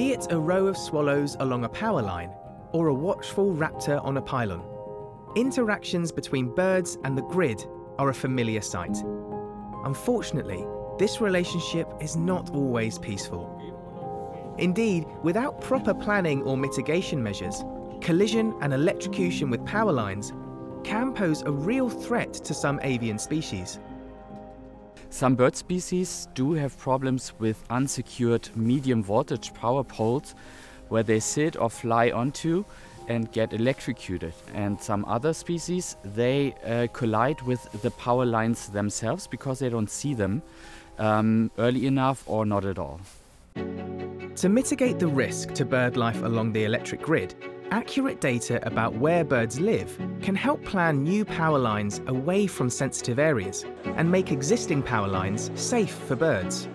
Be it a row of swallows along a power line or a watchful raptor on a pylon, interactions between birds and the grid are a familiar sight. Unfortunately, this relationship is not always peaceful. Indeed, without proper planning or mitigation measures, collision and electrocution with power lines can pose a real threat to some avian species. Some bird species do have problems with unsecured medium voltage power poles where they sit or fly onto and get electrocuted. And some other species, they collide with the power lines themselves because they don't see them early enough or not at all. To mitigate the risk to bird life along the electric grid, accurate data about where birds live can help plan new power lines away from sensitive areas and make existing power lines safe for birds.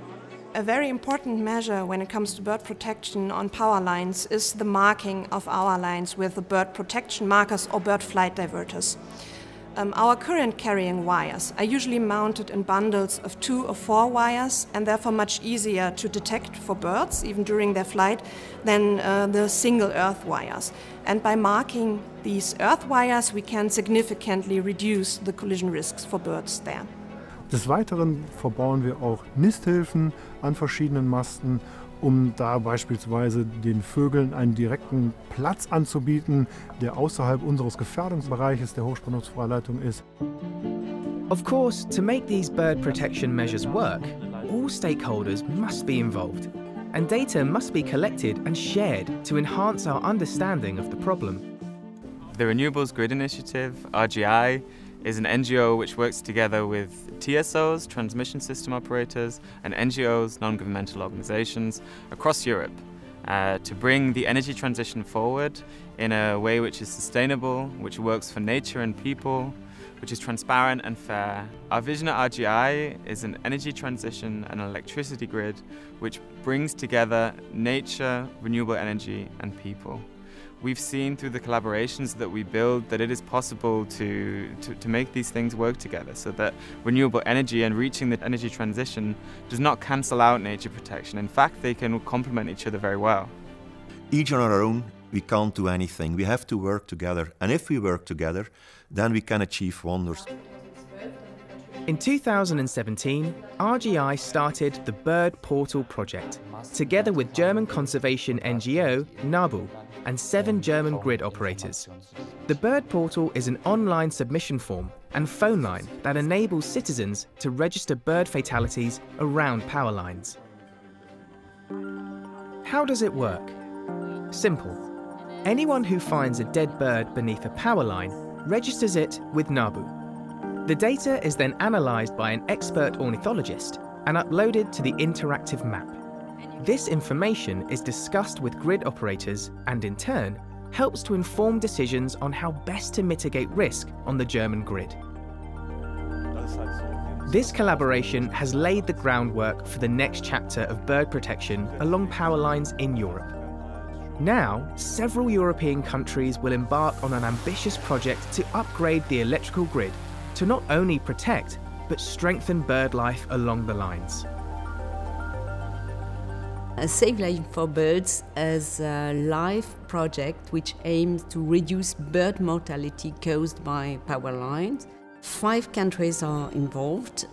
A very important measure when it comes to bird protection on power lines is the marking of our lines with the bird protection markers or bird flight diverters. Our current carrying wires are usually mounted in bundles of 2 or 4 wires and therefore much easier to detect for birds, even during their flight, than the single earth wires. And by marking these earth wires, we can significantly reduce the collision risks for birds there. Des Weiteren verbauen wir auch Nisthilfen an verschiedenen Masten, um da beispielsweise den Vögeln einen direkten Platz anzubieten, der außerhalb unseres Gefährdungsbereiches der Hochspannungsvorleitung ist. Of course, to make these bird protection measures work, all stakeholders must be involved, and data must be collected and shared to enhance our understanding of the problem. The Renewables Grid Initiative, RGI, is an NGO which works together with TSOs, transmission system operators, and NGOs, non-governmental organizations, across Europe to bring the energy transition forward in a way which is sustainable, which works for nature and people, which is transparent and fair. Our vision at RGI is an energy transition and an electricity grid which brings together nature, renewable energy, and people. We've seen through the collaborations that we build that it is possible to make these things work together, so that renewable energy and reaching the energy transition does not cancel out nature protection. In fact, they can complement each other very well. Each on our own, we can't do anything. We have to work together. And if we work together, then we can achieve wonders. In 2017, RGI started the Bird Portal project, together with German conservation NGO NABU and 7 German grid operators. The Bird Portal is an online submission form and phone line that enables citizens to register bird fatalities around power lines. How does it work? Simple. Anyone who finds a dead bird beneath a power line registers it with NABU. The data is then analysed by an expert ornithologist and uploaded to the interactive map. This information is discussed with grid operators and, in turn, helps to inform decisions on how best to mitigate risk on the German grid. This collaboration has laid the groundwork for the next chapter of bird protection along power lines in Europe. Now, several European countries will embark on an ambitious project to upgrade the electrical grid to not only protect, but strengthen bird life along the lines. Save Life for Birds is a life project which aims to reduce bird mortality caused by power lines. 5 countries are involved: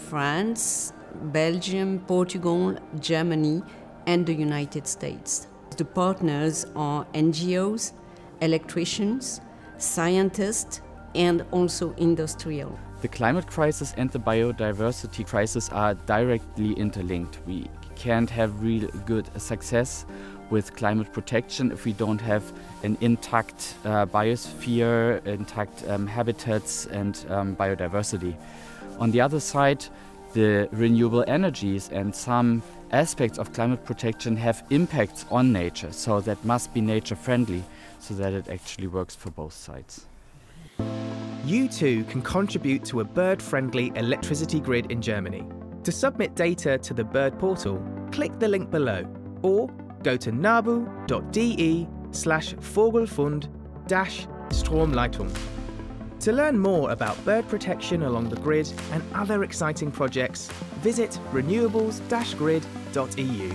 France, Belgium, Portugal, Germany, and the United States. The partners are NGOs, electricians, scientists, and also industrial. The climate crisis and the biodiversity crisis are directly interlinked. We can't have real good success with climate protection if we don't have an intact biosphere, intact habitats and biodiversity. On the other side, the renewable energies and some aspects of climate protection have impacts on nature, so that must be nature friendly, so that it actually works for both sides. You too can contribute to a bird-friendly electricity grid in Germany. To submit data to the Bird Portal, click the link below or go to nabu.de/Vogelfund-Stromleitung. To learn more about bird protection along the grid and other exciting projects, visit renewables-grid.eu.